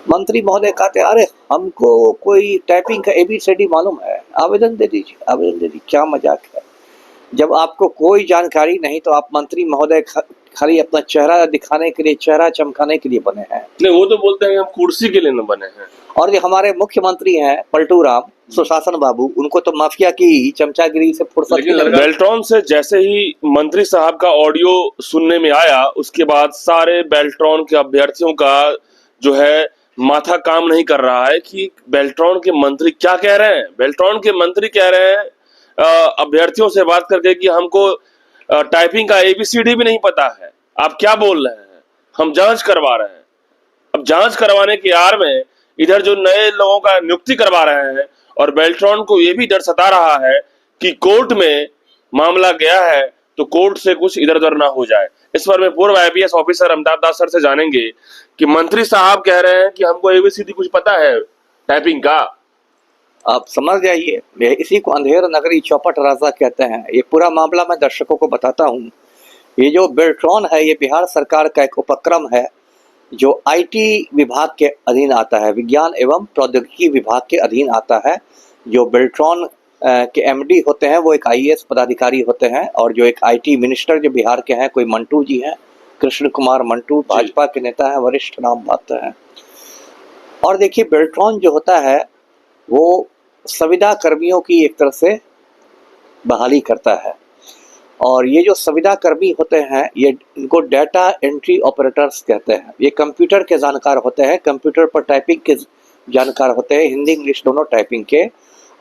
मंत्री महोदय कहते हैं, अरे हमको कोई टाइपिंग का एबीसीडी मालूम है, आवेदन दे दीजिए, आवेदन दे दीजिए। क्या मजाक है। जब आपको कोई जानकारी नहीं तो आप मंत्री महोदय खाली अपना चेहरा दिखाने के लिए, चेहरा चमकाने के लिए बने हैं। नहीं, वो तो बोलते हैं हम कुर्सी के लिए न बने हैं। और जो हमारे मुख्यमंत्री हैं पलटू राम, सुशासन बाबू, उनको तो माफिया की चमचागिरी से फुर्सत ही नहीं। बेल्ट्रॉन से जैसे ही मंत्री साहब का ऑडियो सुनने में आया, उसके बाद सारे बेल्ट्रॉन के अभ्यर्थियों का जो है माथा काम नहीं कर रहा है कि बेल्ट्रॉन के मंत्री क्या कह रहे हैं। बेल्ट्रॉन के मंत्री कह रहे हैं अभ्यर्थियों से बात करके कि हमको टाइपिंग का एबीसीडी भी नहीं पता है, आप क्या बोल रहे हैं, हम जांच करवा रहे हैं। अब जांच करवाने की आड़ में इधर जो नए लोगों का नियुक्ति करवा रहे हैं, और बेल्ट्रॉन को ये भी डर सता रहा है कि कोर्ट में मामला गया है तो कोर्ट से कुछ इधर उधर ना हो जाए। इस पर मैं पूर्व आईपीएस ऑफिसर अमिताभ दास सर से जानेंगे कि मंत्री साहब कह रहे हैं कि हमको एबीसीडी कुछ पता है टाइपिंग का। आप समझ जाइए, इसी को अंधेर नगरी चौपट राजा कहते हैं। ये पूरा मामला मैं दर्शकों को बताता हूँ। ये जो बेल्ट्रॉन है, ये बिहार सरकार का एक उपक्रम है जो आईटी विभाग के अधीन आता है, विज्ञान एवं प्रौद्योगिकी विभाग के अधीन आता है। जो बेल्ट्रॉन के एमडी होते हैं वो एक आईएएस पदाधिकारी होते हैं, और जो एक आईटी मिनिस्टर जो बिहार के हैं, कोई मंटू जी हैं, कृष्ण कुमार मंटू, भाजपा के नेता हैं, वरिष्ठ नाम बात हैं। और देखिए, बेल्ट्रॉन जो होता है वो संविदा कर्मियों की एक तरह से बहाली करता है। और ये जो संविदा कर्मी होते हैं, ये इनको डाटा एंट्री ऑपरेटर्स कहते हैं। ये कंप्यूटर के जानकार होते हैं, कंप्यूटर पर टाइपिंग के जानकार होते हैं, हिंदी इंग्लिश दोनों टाइपिंग के।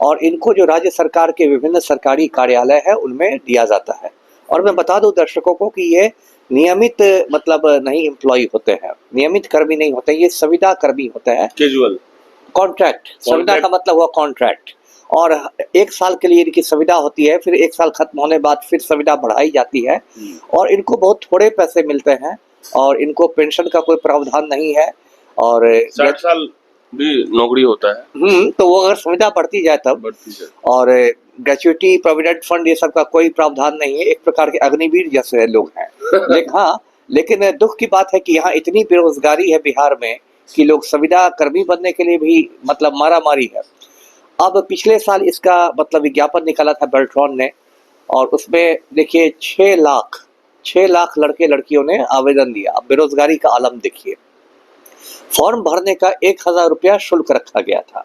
और इनको जो राज्य सरकार के विभिन्न सरकारी कार्यालय है उनमें दिया जाता है। और मैं बता दूं दर्शकों को कि ये नियमित मतलब नहीं एम्प्लॉय होते हैं, नियमित कर्मी नहीं होते, ये संविदा कर्मी होते हैं, कैजुअल कॉन्ट्रैक्ट। संविदा का मतलब हुआ कॉन्ट्रैक्ट। और 1 साल के लिए इनकी संविदा होती है, फिर 1 साल खत्म होने बाद फिर संविदा बढ़ाई जाती है, और इनको बहुत थोड़े पैसे मिलते हैं, और इनको पेंशन का कोई प्रावधान नहीं है। और 60 साल भी नौकरी होता है। तो वो अगर संविदा बढ़ती जाए तब। और ग्रेचुइटी, प्रोविडेंट फंड, ये सब का कोई प्रावधान नहीं है। एक प्रकार के अग्निवीर जैसे लोग हैं। लेकिन दुख की बात है कि यहाँ इतनी बेरोजगारी है बिहार में कि लोग संविदा कर्मी बनने के लिए भी मतलब मारामारी है। अब पिछले साल इसका मतलब विज्ञापन निकाला था बेल्ट्रॉन ने, और उसमें देखिए 6 लाख लड़के लड़कियों ने आवेदन दिया। अब बेरोजगारी का आलम देखिए। फॉर्म भरने का 1000 रुपया शुल्क रखा गया था।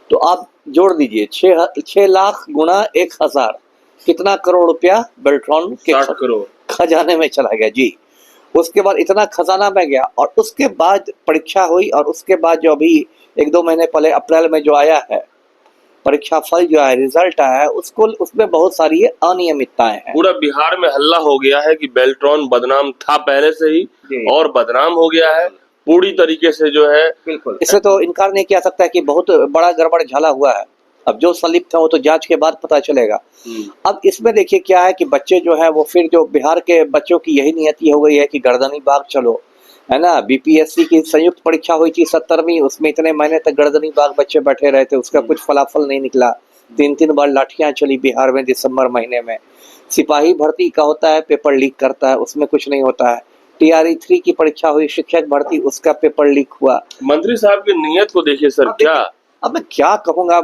तो आप जोड़ दीजिए 6 लाख गुणा 1000, कितना करोड़ रुपया बेल्ट्रॉन के खजाने में चला गया जी। उसके बाद इतना खजाना में गया, और उसके बाद परीक्षा हुई, और उसके बाद जो अभी 1-2 महीने पहले अप्रैल में जो आया है परीक्षा फल, जो है रिजल्ट आया है, उसमें बहुत सारी अनियमितताएं हैं। पूरा बिहार में हल्ला हो गया है कि बेल्ट्रॉन बदनाम था पहले से ही, और बदनाम हो गया है पूरी तरीके से जो है। बिल्कुल, इससे तो इनकार नहीं किया सकता कि बहुत बड़ा गड़बड़ झाला हुआ है। अब जो संलिप्त है वो तो जांच के बाद पता चलेगा। अब इसमें देखिए क्या है कि बच्चे जो है वो, फिर जो बिहार के बच्चों की यही नियति हो गई है कि गर्दनी बाग चलो, है ना। बीपीएससी की संयुक्त परीक्षा हुई थी 70वीं, उसमें इतने महीने तक गर्दनी बाग बच्चे बैठे रहे थे, उसका कुछ फलाफल नहीं निकला। 3 बार लाठियां चली बिहार में दिसंबर महीने में। सिपाही भर्ती का होता है, पेपर लीक करता है, उसमें कुछ नहीं होता है। TRE 3 की परीक्षा हुई, शिक्षक भर्ती, उसका पेपर लीक हुआ। मंत्री साहब की नीयत को देखिए सर। क्या अब मैं क्या कहूँगा,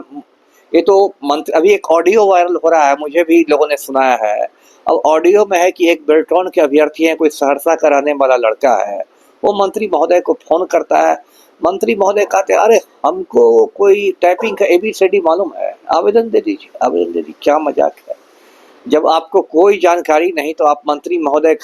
ये तो मंत्री, अभी एक ऑडियो वायरल हो रहा है, मुझे भी लोगों ने सुनाया है। अब ऑडियो में है कि एक बेल्ट्रॉन के अभ्यर्थी है, कोई सहरसा का रहने वाला लड़का है, वो मंत्री महोदय को फोन करता है। मंत्री महोदय कहते हैं, अरे हमको कोई टाइपिंग का एबीसीडी मालूम है, आवेदन दे दीजिए, आवेदन दे दीजिए। क्या मजाक है। जब आपको कोई जानकारी नहीं तो आप मंत्री महोदय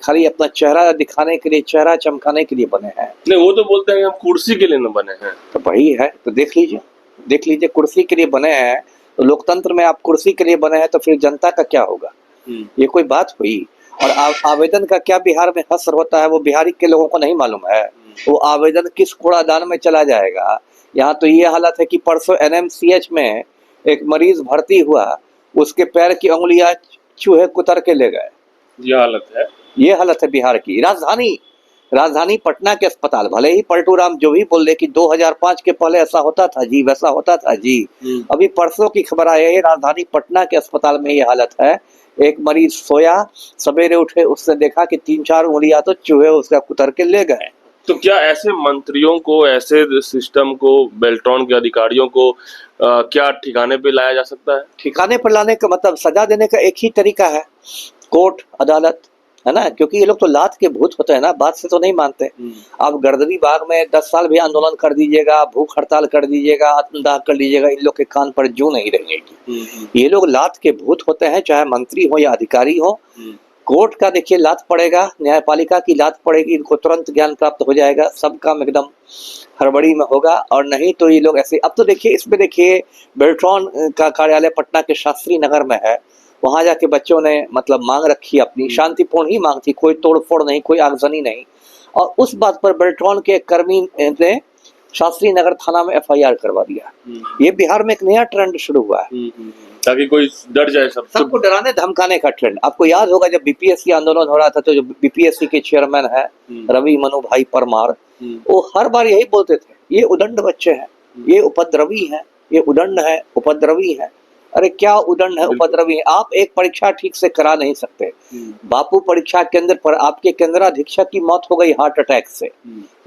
खाली अपना चेहरा दिखाने के लिए, चेहरा चमकाने के लिए बने हैं। नहीं, वो तो बोलते हैं हम कुर्सी के लिए न बने हैं। तो वही है, तो देख लीजिए कुर्सी के लिए बने हैं। तो लोकतंत्र में आप कुर्सी के लिए बने हैं, तो फिर जनता का क्या होगा। ये कोई बात हुई। और आवेदन का क्या बिहार में हश्र होता है वो बिहारी के लोगों को नहीं मालूम है। वो आवेदन किस कूड़ादान में चला जाएगा। यहाँ तो ये हालत है कि परसों NMCH में एक मरीज भर्ती हुआ, उसके पैर की उंगलियां चूहे कुतर के ले गए। ये हालत है बिहार की। राजधानी पटना के अस्पताल, भले ही पलटू राम जो भी बोल रहे कि 2005 के पहले ऐसा होता था जी, वैसा होता था जी, अभी परसों की खबर आई है, राजधानी पटना के अस्पताल में ये हालत है। एक मरीज सोया, सवेरे उठे, उसने देखा कि 3-4 उंगलियां तो चूहे उसका कुतर के ले गए। तो क्या ऐसे मंत्रियों को, ऐसे सिस्टम को, बेल्ट्रॉन के अधिकारियों को क्या ठिकाने पे लाया जा सकता है? ठिकाने पर लाने का मतलब सजा देने का एक ही तरीका है, कोर्ट अदालत, है ना, क्योंकि ये लोग तो लात के भूत होते हैं ना, बात से तो नहीं मानते। आप गर्दनी बाग में 10 साल भी आंदोलन कर दीजिएगा, भूख हड़ताल कर दीजिएगा, आत्मदाह कर लीजिएगा, इन लोग के कान पर जू नहीं रहेगी। ये लोग लात के भूत होते हैं, चाहे मंत्री हो या अधिकारी हो। कोर्ट का देखिए लात पड़ेगा, न्यायपालिका की लात पड़ेगी, इनको तुरंत ज्ञान प्राप्त हो जाएगा, सब काम एकदम हड़बड़ी में होगा। और नहीं तो ये लोग ऐसे, अब तो देखिए इसमें देखिए बेल्ट्रॉन का कार्यालय पटना के शास्त्री नगर में है, वहां जाके बच्चों ने मतलब मांग रखी अपनी, शांतिपूर्ण ही मांग थी, कोई तोड़फोड़ नहीं, कोई आगजनी नहीं। और उस बात पर बेल्ट्रॉन के कर्मी ने शास्त्री नगर थाना में FIR करवा दिया। ये बिहार में एक नया ट्रेंड शुरू हुआ है, ताकि कोई डर जाए। सबको डराने धमकाने का ट्रेंड। आपको याद होगा जब BPSC आंदोलन हो रहा था, तो जो BPSC के चेयरमैन है रवि मनु भाई परमार, वो हर बार यही बोलते थे, ये उदंड बच्चे हैं, ये उपद्रवी हैं, ये उदंड है, उपद्रवी है। अरे क्या उदंड है, उपद्रवी है? आप एक परीक्षा ठीक से करा नहीं सकते। बापू परीक्षा केंद्र पर आपके केंद्राधीक्षक की मौत हो गई हार्ट अटैक से,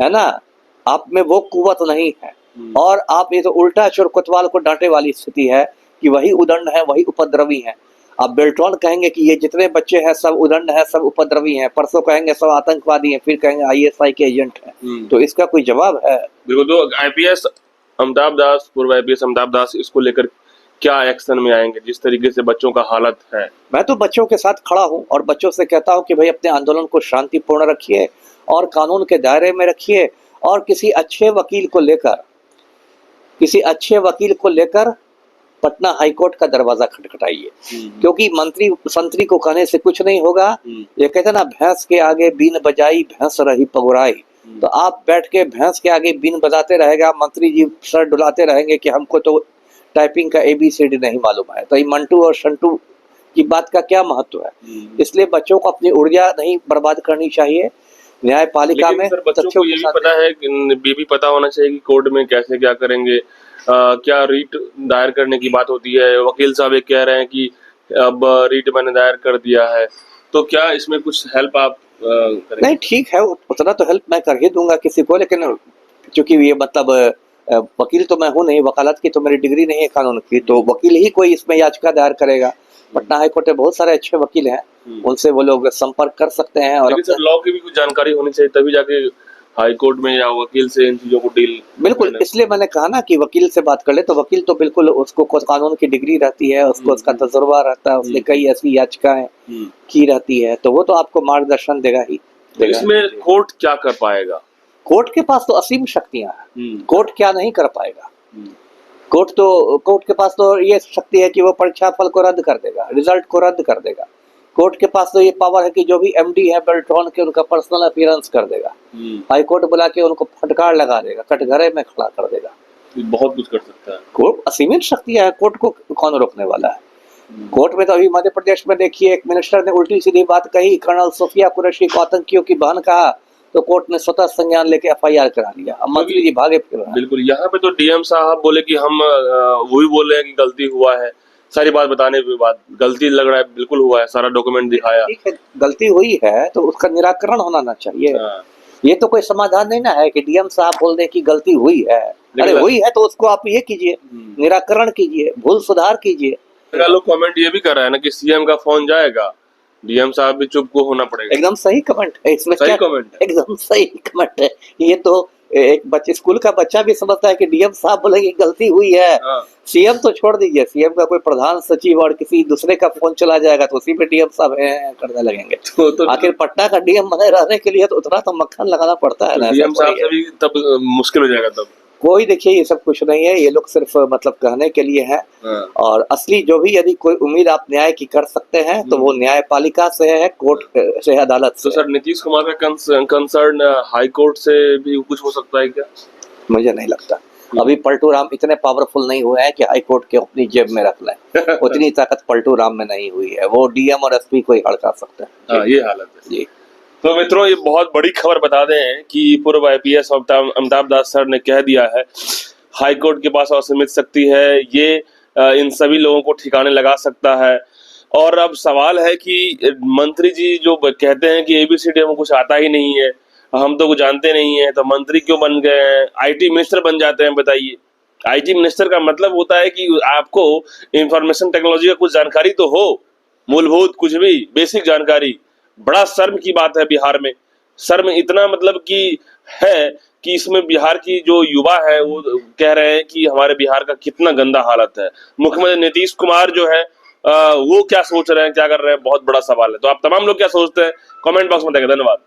है ना, आप में वो कुव्वत नहीं है। और आप ये तो उल्टा चोर कोतवाल को डांटे वाली स्थिति है कि वही उदंड है, वही उपद्रवी है। आप बेल्ट्रॉन कहेंगे कि ये जितने बच्चे हैं सब उदंड है, सब उपद्रवी हैं, परसों कहेंगे सब आतंकवादी हैं, फिर कहेंगे ISI के एजेंट हैं। तो इसका कोई जवाब है? बिल्कुल। तो IPS अमिताभ दास, पूर्व IPS अमिताभ दास, इसको लेकर क्या एक्शन में आएंगे, जिस तरीके से बच्चों का हालत है? मैं तो बच्चों के साथ खड़ा हूँ और बच्चों से कहता हूँ कि भाई अपने आंदोलन को शांतिपूर्ण रखिए और कानून के दायरे में रखिए, और किसी अच्छे वकील को लेकर पटना हाईकोर्ट का दरवाजा खटखटाइए। क्योंकि मंत्री संतरी को कहने से कुछ नहीं होगा। ये कहते ना, भैंस के आगे बीन बजाई, भैंस रही पगुराई। तो आप बैठ के भैंस के आगे बीन बजाते रहेगा, मंत्री जी सर डुलाते रहेंगे कि हमको तो टाइपिंग का ABCD नहीं मालूम है। तो ये मंटू और शंटू की बात का क्या महत्व है? इसलिए बच्चों को अपनी ऊर्जा नहीं बर्बाद करनी चाहिए। न्यायपालिका में बच्चों को ये भी पता है, ये भी पता होना चाहिए कि कोर्ट में कैसे क्या करेंगे। क्या रीट दायर करने की बात होती है? वकील साहब ये कह रहे हैं कि अब रीट मैंने दायर कर दिया है, तो क्या इसमें कुछ हेल्प आप करेंगे? नहीं, ठीक है, उतना तो हेल्प मैं कर ही दूंगा किसी को, लेकिन चूंकि ये मतलब वकील तो मैं हूँ नहीं, वकालत की तो मेरी डिग्री नहीं है कानून की, तो वकील ही कोई इसमें याचिका दायर करेगा। पटना हाईकोर्ट में बहुत सारे अच्छे वकील हैं, उनसे वो लोग संपर्क कर सकते हैं। और लॉ की भी कुछ जानकारी होनी चाहिए, तभी जाके हाई कोर्ट में या वकील से इन चीजों को डील। बिल्कुल, इसलिए मैंने कहा ना कि वकील से बात कर ले, तो वकील तो बिल्कुल उसको कानून की डिग्री रहती है, उसको उसका तजुर्बा रहता है, उसने कई ऐसी याचिकाएं की रहती है, तो वो तो आपको मार्गदर्शन देगा ही देगा। इसमें कोर्ट क्या कर पाएगा? कोर्ट के पास तो असीम शक्तियां हैं, कोर्ट क्या नहीं कर पाएगा? कोर्ट के पास तो ये शक्ति है कि वो परीक्षा फल को रद्द कर देगा, रिजल्ट को रद्द कर देगा। कोर्ट के पास तो ये पावर है कि जो भी MD है बेल्ट्रॉन के, उनका पर्सनल अपीयरेंस कर देगा, हाई कोर्ट बुला के उनको फटकार लगा देगा, कटघरे में खड़ा कर देगा। बहुत कुछ कर सकता है कोर्ट, असीमित शक्तियां है, कोर्ट को कौन रोकने वाला है? कोर्ट में तो अभी मध्य प्रदेश में देखिए, एक मिनिस्टर ने उल्टी सीधी बात कही, कर्नल सोफिया कुरैशी को आतंकियों की बहन कहा, तो कोर्ट ने स्वतः संज्ञान लेके FIR करा लिया। अब मंत्री जी भागे फिर रहे हैं। बिल्कुल, यहाँ पे तो DM साहब बोले कि हम वही बोल रहे हैं कि गलती हुआ है, सारी बात बताने के बाद गलती लग रहा है, बिल्कुल हुआ है, सारा डॉक्यूमेंट दिखाया। ठीक है, गलती हुई है तो उसका निराकरण होना चाहिए। ये तो कोई समाधान नहीं ना है कि DM साहब बोल दे कि गलती हुई है। अरे हुई है तो उसको आप ये कीजिए, निराकरण कीजिए, भूल सुधार कीजिए। लोग कमेंट ये भी कर रहे हैं ना कि CM का फोन जाएगा, DM साहब भी चुप को होना पड़ेगा। एकदम सही कमेंट है इसमें, सही कमेंट है, एकदम सही कमेंट है। ये तो एक बच्चे, स्कूल का बच्चा भी समझता है कि DM साहब बोलेंगे गलती हुई है। CM तो छोड़ दीजिए, CM का कोई प्रधान सचिव और किसी दूसरे का फोन चला जाएगा तो उसी पे DM साहब करने लगेंगे। तो आखिर पटना का DM बने रहने के लिए तो उतना तो मक्खन लगाना पड़ता है ना। DM साहब से भी तब मुश्किल हो जाएगा। तब कोई देखिए ये सब कुछ नहीं है, ये लोग सिर्फ मतलब कहने के लिए है। और असली जो भी यदि कोई उम्मीद आप न्याय की कर सकते हैं तो वो न्यायपालिका से है, कोर्ट से, अदालत से। तो सर नीतीश कुमार का कंसर्न हाई कोर्ट से भी कुछ हो सकता है क्या? मुझे नहीं लगता। अभी पलटू राम इतने पावरफुल नहीं हुए हैं कि हाई कोर्ट के अपनी जेब में रख लें। उतनी ताकत पलटू राम में नहीं हुई है, वो DM और SP को ही हड़का सकते हैं। ये हालत है जी। तो मित्रों, ये बहुत बड़ी खबर बता दें कि पूर्व IPS अमिताभ दास सर ने कह दिया है हाई कोर्ट के पास असीमित शक्ति है, ये इन सभी लोगों को ठिकाने लगा सकता है। और अब सवाल है कि मंत्री जी जो कहते हैं कि ABCD में कुछ आता ही नहीं है, हम तो कुछ जानते नहीं है, तो मंत्री क्यों बन गए हैं, आईटी मिनिस्टर बन जाते हैं, बताइए। आईटी मिनिस्टर का मतलब होता है कि आपको इंफॉर्मेशन टेक्नोलॉजी का कुछ जानकारी तो हो, मूलभूत कुछ भी बेसिक जानकारी। बड़ा शर्म की बात है बिहार में, शर्म इतना मतलब कि है कि इसमें बिहार की जो युवा है वो कह रहे हैं कि हमारे बिहार का कितना गंदा हालत है। मुख्यमंत्री नीतीश कुमार जो है वो क्या सोच रहे हैं, क्या कर रहे हैं, बहुत बड़ा सवाल है। तो आप तमाम लोग क्या सोचते हैं, कमेंट बॉक्स में बताइए। धन्यवाद।